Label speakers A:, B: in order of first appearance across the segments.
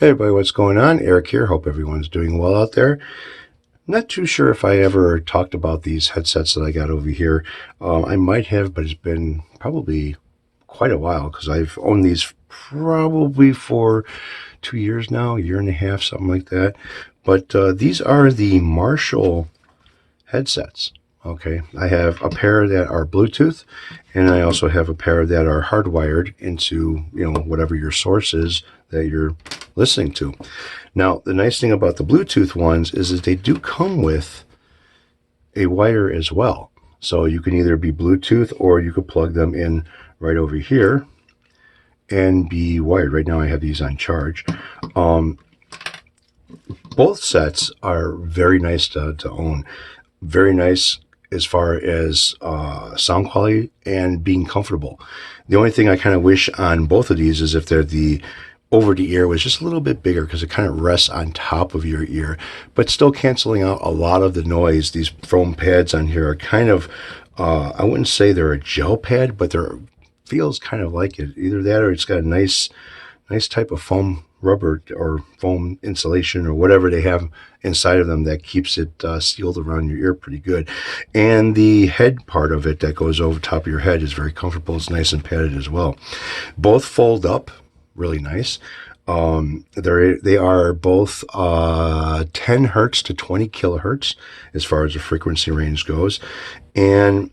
A: Hey everybody, what's going on? Eric here. Hope everyone's doing well out there. Not too sure if I ever talked about these headsets that I got over here. I might have, but it's been probably quite a while because I've owned these probably for 2 years now, a year and a half, something like that. But these are the Marshall headsets. Okay, I have a pair that are Bluetooth, and I also have a pair that are hardwired into, whatever your source is that you're listening to. Now, the nice thing about the Bluetooth ones is that they do come with a wire as well. So you can either be Bluetooth or you could plug them in right over here and be wired. Right now I have these on charge. Both sets are very nice to own. Very nice as far as sound quality and being comfortable. The only thing I kind of wish on both of these is if they're the over the ear was just a little bit bigger because it kind of rests on top of your ear, but still canceling out a lot of the noise. These foam pads on here are kind of, I wouldn't say they're a gel pad, but they're feels kind of like it. Either that or it's got a nice type of foam rubber or foam insulation or whatever they have inside of them that keeps it sealed around your ear pretty good. And the head part of it that goes over top of your head is very comfortable. It's nice and padded as well. Both fold up really nice. They are both 10 hertz to 20 kilohertz as far as the frequency range goes. And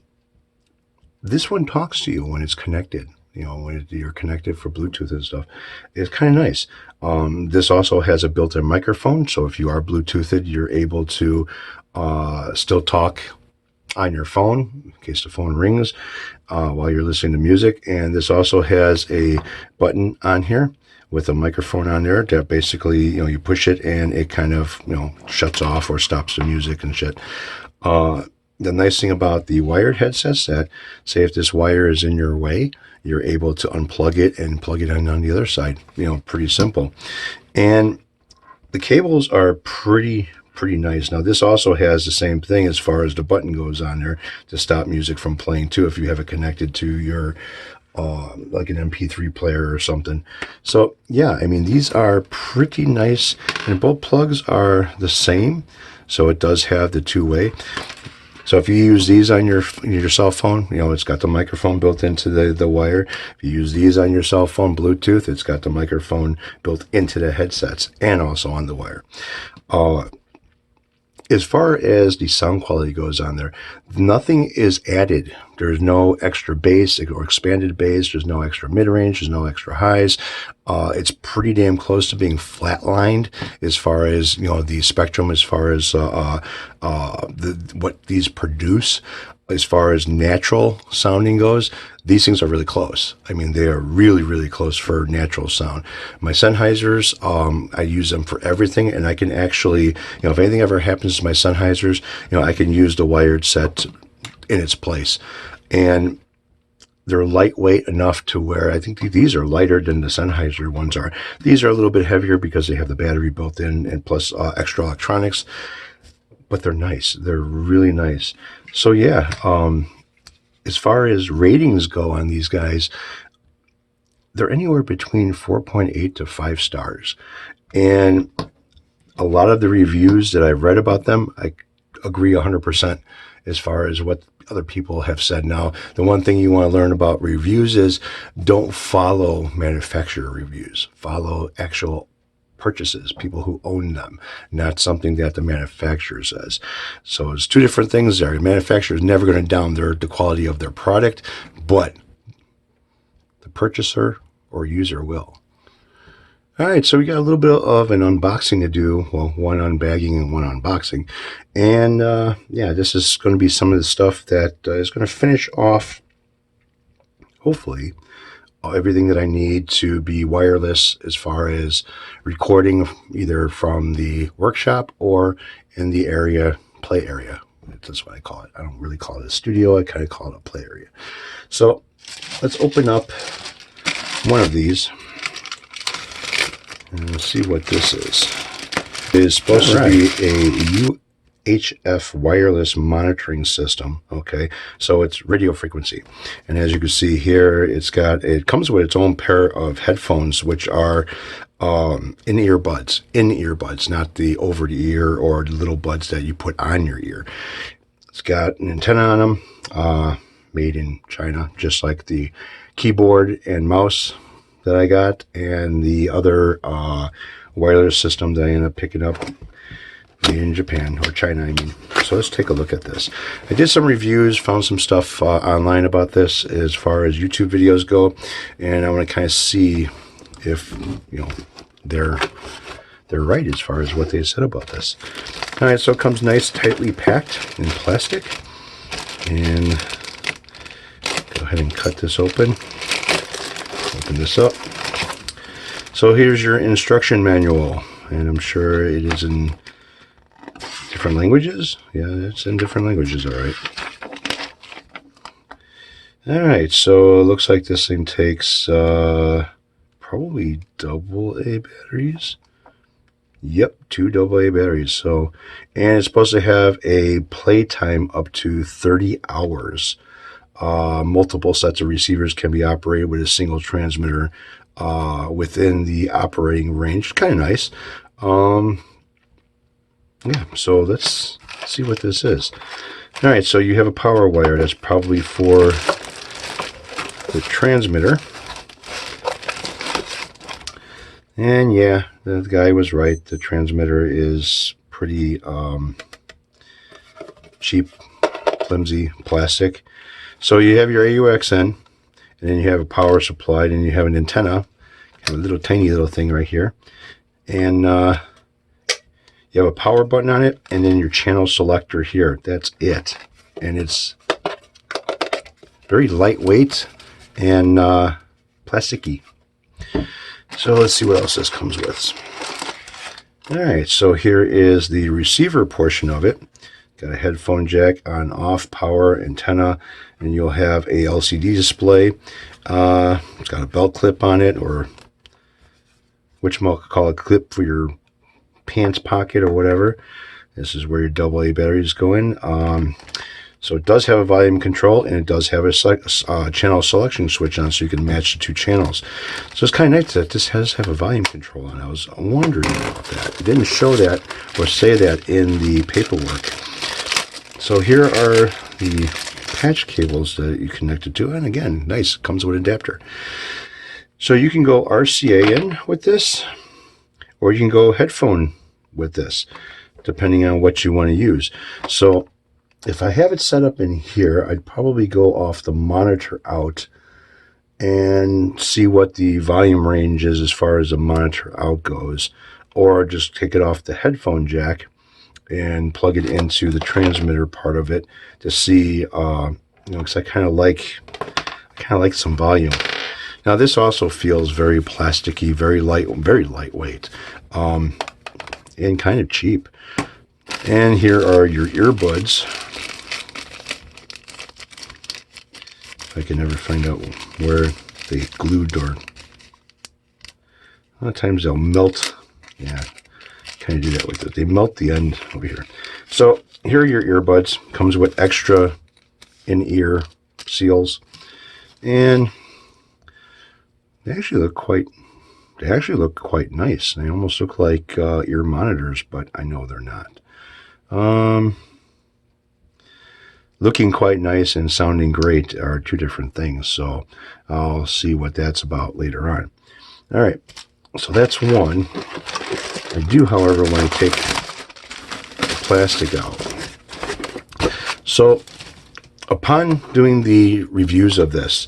A: this one talks to you when it's connected. When you're connected for Bluetooth and stuff, it's kind of nice. This also has a built-in microphone, so if you are Bluetoothed, you're able to still talk on your phone in case the phone rings while you're listening to music. And this also has a button on here with a microphone on there that basically, you push it and it kind of, shuts off or stops the music and shit. The nice thing about the wired headsets that, say if this wire is in your way, you're able to unplug it and plug it in on the other side. Pretty simple. And the cables are pretty nice. Now this also has the same thing as far as the button goes on there to stop music from playing too if you have it connected to your like an MP3 player or something. So yeah, I mean these are pretty nice, and both plugs are the same, so it does have the two-way. So if you use these on your cell phone, it's got the microphone built into the wire. If you use these on your cell phone, Bluetooth, it's got the microphone built into the headsets and also on the wire. As far as the sound quality goes on there, nothing is added. There's no extra bass or expanded bass. There's no extra mid-range. There's no extra highs. It's pretty damn close to being flatlined as far as, the spectrum, as far as what these produce. As far as natural sounding goes, these things are really close. I mean, they are really, really close for natural sound. My Sennheisers, I use them for everything, and I can actually, if anything ever happens to my Sennheisers, I can use the wired set in its place. And they're lightweight enough to where I think these are lighter than the Sennheiser ones are. These are a little bit heavier because they have the battery built in and plus extra electronics. But they're nice. They're really nice. So yeah, as far as ratings go on these guys, they're anywhere between 4.8 to 5 stars. And a lot of the reviews that I've read about them, I agree 100% as far as what other people have said. Now, the one thing you want to learn about reviews is don't follow manufacturer reviews. Follow actual purchases, people who own them, not something that the manufacturer says. So it's two different things there. The manufacturer is never going to down the quality of their product, but the purchaser or user will. All right, so we got a little bit of an unboxing to do. Well, one unbagging and one unboxing. And yeah, this is going to be some of the stuff that is going to finish off, hopefully, everything that I need to be wireless as far as recording, either from the workshop or in the play area. That's what I call it. I don't really call it a studio. I kind of call it a play area. So let's open up one of these and we'll see what this is. It is supposed to be a HF wireless monitoring system. Okay, so it's radio frequency, and as you can see here, it comes with its own pair of headphones, which are in-ear buds, not the over-the-ear or the little buds that you put on your ear. It's got an antenna on them, made in China, just like the keyboard and mouse that I got, and the other wireless system that I ended up picking up, made in Japan, or China, I mean. So let's take a look at this. I did some reviews, found some stuff online about this as far as YouTube videos go, and I want to kind of see if, you know, they're right as far as what they said about this. All right, so it comes nice, tightly packed in plastic, and go ahead and cut this open. Open this up. So here's your instruction manual, and I'm sure it is in different languages. Yeah, it's in different languages, all right. All right, so it looks like this thing takes probably AA batteries. Yep, 2 AA batteries. So, and it's supposed to have a playtime up to 30 hours. Multiple sets of receivers can be operated with a single transmitter within the operating range. Kind of nice. Yeah, so let's see what this is. All right, so you have a power wire that's probably for the transmitter. And yeah, the guy was right. The transmitter is pretty cheap, flimsy plastic. So you have your AUXN, and then you have a power supply, and you have an antenna, a little tiny little thing right here. And you have a power button on it, and then your channel selector here. That's it. And it's very lightweight and plasticky. So let's see what else this comes with. All right, so here is the receiver portion of it. Got a headphone jack, on off, power, antenna, and you'll have a LCD display. It's got a belt clip on it, or whatchamacallit, clip for your pants pocket or whatever. This is where your AA batteries go in. So it does have a volume control, and it does have a channel selection switch on, so you can match the two channels. So it's kind of nice that this has have a volume control on. I was wondering about that. It didn't show that or say that in the paperwork. So here are the patch cables that you connected to, and again, nice, comes with an adapter. So you can go RCA in with this, or you can go headphone with this, depending on what you want to use. So if I have it set up in here, I'd probably go off the monitor out and see what the volume range is as far as the monitor out goes, or just take it off the headphone jack and plug it into the transmitter part of it to see, because I kind of like some volume. Now this also feels very plasticky, very lightweight, and kind of cheap. And here are your earbuds. I can never find out where they glued, or a lot of times they'll melt. Yeah, kind of do that with it. They melt the end over here. So here are your earbuds. Comes with extra in-ear seals, and they actually look quite nice. They almost look like ear monitors, but I know they're not. Looking quite nice and sounding great are two different things, so I'll see what that's about later on. All right, so that's one. I do, however, want to take the plastic out. So upon doing the reviews of this,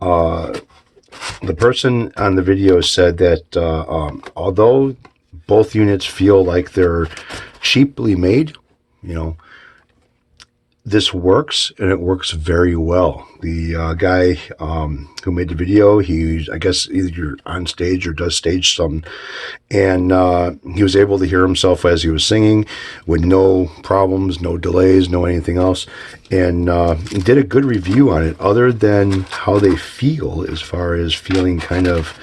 A: the person on the video said that although both units feel like they're cheaply made, this works, and it works very well. The guy who made the video, I guess either on stage or does stage something, and he was able to hear himself as he was singing with no problems, no delays, no anything else, and he did a good review on it, other than how they feel, as far as feeling kind of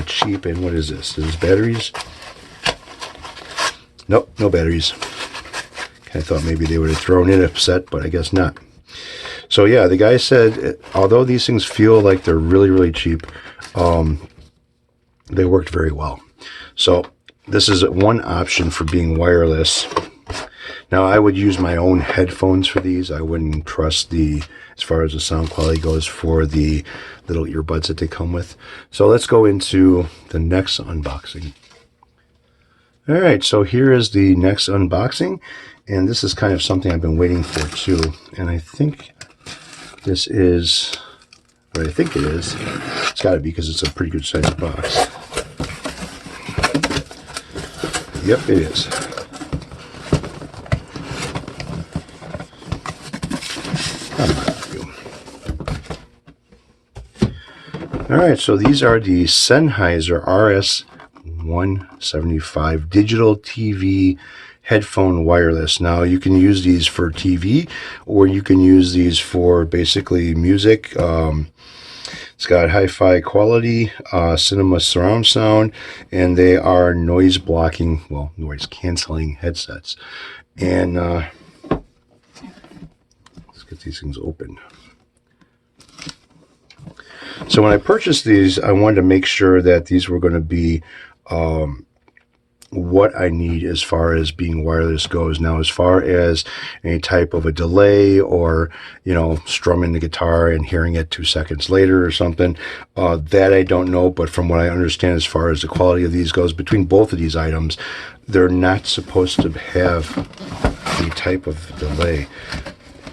A: cheap. And what is this? Is this batteries? Nope, no batteries. I thought maybe they would have thrown in a set, but I guess not. So yeah, the guy said, although these things feel like they're really, really cheap, they worked very well. So this is one option for being wireless. Now, I would use my own headphones for these. I wouldn't trust as far as the sound quality goes, for the little earbuds that they come with. So let's go into the next unboxing. All right, so here is the next unboxing, and this is kind of something I've been waiting for too. And I think this is what I think it is. It's got to be, because it's a pretty good sized box. Yep, it is. All right, so these are the Sennheiser RS175 digital TV headphone wireless. Now, you can use these for TV, or you can use these for basically music. It's got hi-fi quality, cinema surround sound, and they are noise blocking, well, noise canceling headsets. And let's get these things open. So when I purchased these, I wanted to make sure that these were going to be what I need as far as being wireless goes. Now, as far as any type of a delay, or, you know, strumming the guitar and hearing it 2 seconds later or something, that I don't know. But from what I understand, as far as the quality of these goes, between both of these items, they're not supposed to have any type of delay.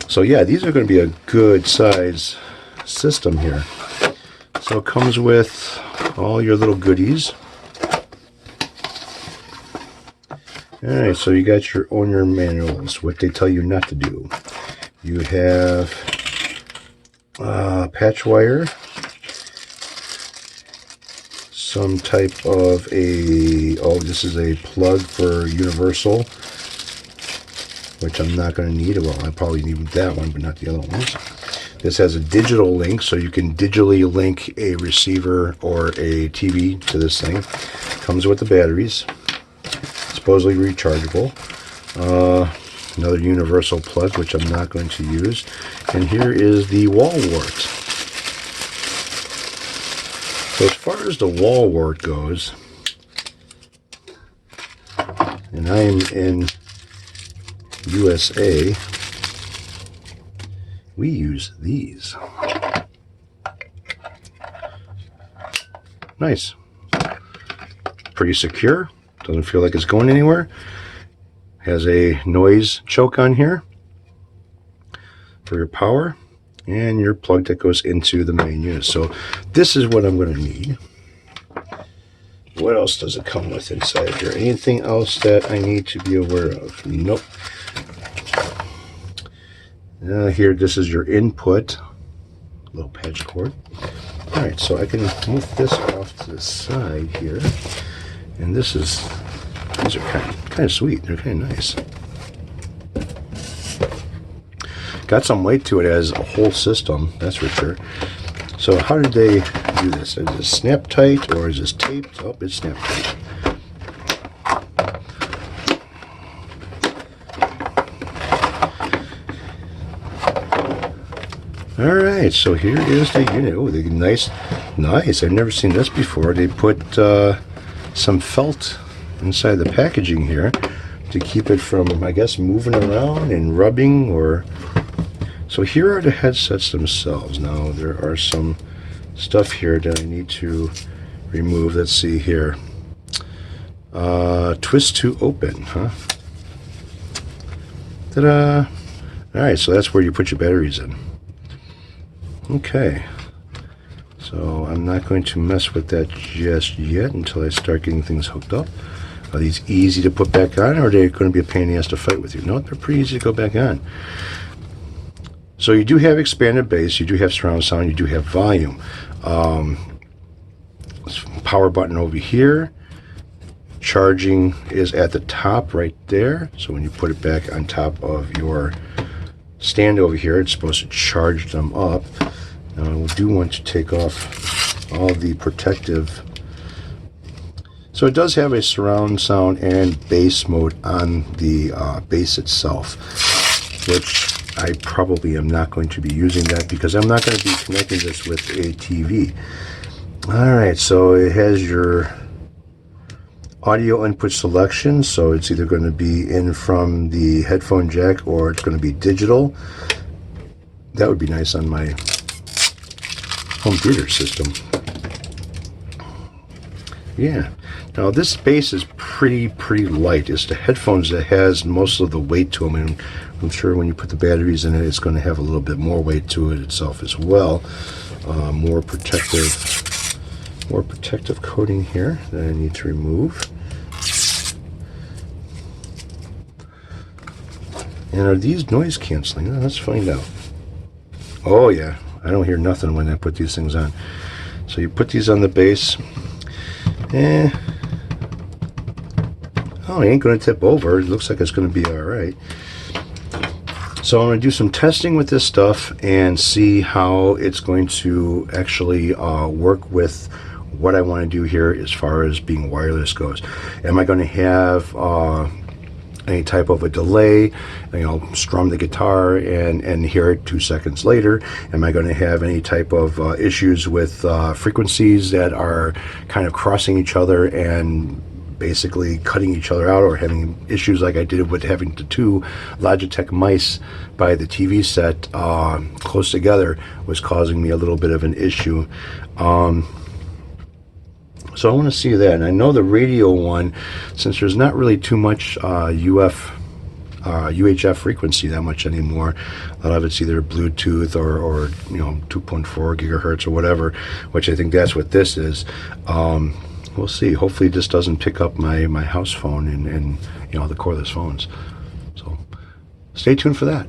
A: So yeah, these are going to be a good size system here. So it comes with all your little goodies. Alright, so you got your owner manuals, what they tell you not to do. You have patch wire, some type of this is a plug for universal, which I'm not going to need. Well, I probably need that one, but not the other ones. This has a digital link, so you can digitally link a receiver or a TV to this thing. Comes with the batteries, supposedly rechargeable. Another universal plug, which I'm not going to use. And here is the wall wart. So as far as the wall wart goes, and I am in USA, we use these. Nice. Pretty secure. Doesn't feel like it's going anywhere. Has a noise choke on here for your power, and your plug that goes into the main unit. So this is what I'm going to need. What else does it come with inside here? Anything else that I need to be aware of? Nope. Here, this is your input, little patch cord. All right, so I can move this off to the side here, and these are kind of sweet. They're kind of nice. Got some weight to it as a whole system, that's for sure. So how did they do this? Is it snap tight, or is this taped? Oh, it's snap tight. All right, so here is the unit. Oh, nice. I've never seen this before. They put some felt inside the packaging here to keep it from, I guess, moving around and rubbing. Or so here are the headsets themselves. Now there are some stuff here that I need to remove. Let's see here. Twist to open, huh? Ta-da! All right, so that's where you put your batteries in. Okay, so I'm not going to mess with that just yet until I start getting things hooked up. Are these easy to put back on, or are they going to be a pain in the ass to fight with you? No, they're pretty easy to go back on. So you do have expanded bass, you do have surround sound, you do have volume. Power button over here. Charging is at the top right there. So when you put it back on top of your stand over here, it's supposed to charge them up. Now I do want to take off all the protective So it does have a surround sound and bass mode on the bass itself, which I probably am not going to be using that because I'm not going to be connecting this with a TV. Alright, so it has your audio input selection, so it's either going to be in from the headphone jack or it's going to be digital. That would be nice on my home theater system. Yeah. Now this bass is pretty light. It's the headphones that has most of the weight to them, and I'm sure when you put the batteries in it, it's going to have a little bit more weight to it itself as well. More protective coating here that I need to remove. And are these noise canceling? Let's find out. Oh yeah, I don't hear nothing when I put these things on. So you put these on the bass. Oh, it ain't going to tip over. It looks like it's going to be alright. So I'm going to do some testing with this stuff and see how it's going to actually work with what I want to do here as far as being wireless goes. Am I going to have any type of a delay, strum the guitar and hear it 2 seconds later? Am I going to have any type of issues with frequencies that are kind of crossing each other and basically cutting each other out, or having issues like I did with having the two Logitech mice by the TV set close together was causing me a little bit of an issue. So I want to see that, and I know the radio one, since there's not really too much UHF frequency that much anymore. A lot of it's either Bluetooth or 2.4 gigahertz or whatever, which I think that's what this is. We'll see. Hopefully this doesn't pick up my house phone and the cordless phones. So stay tuned for that.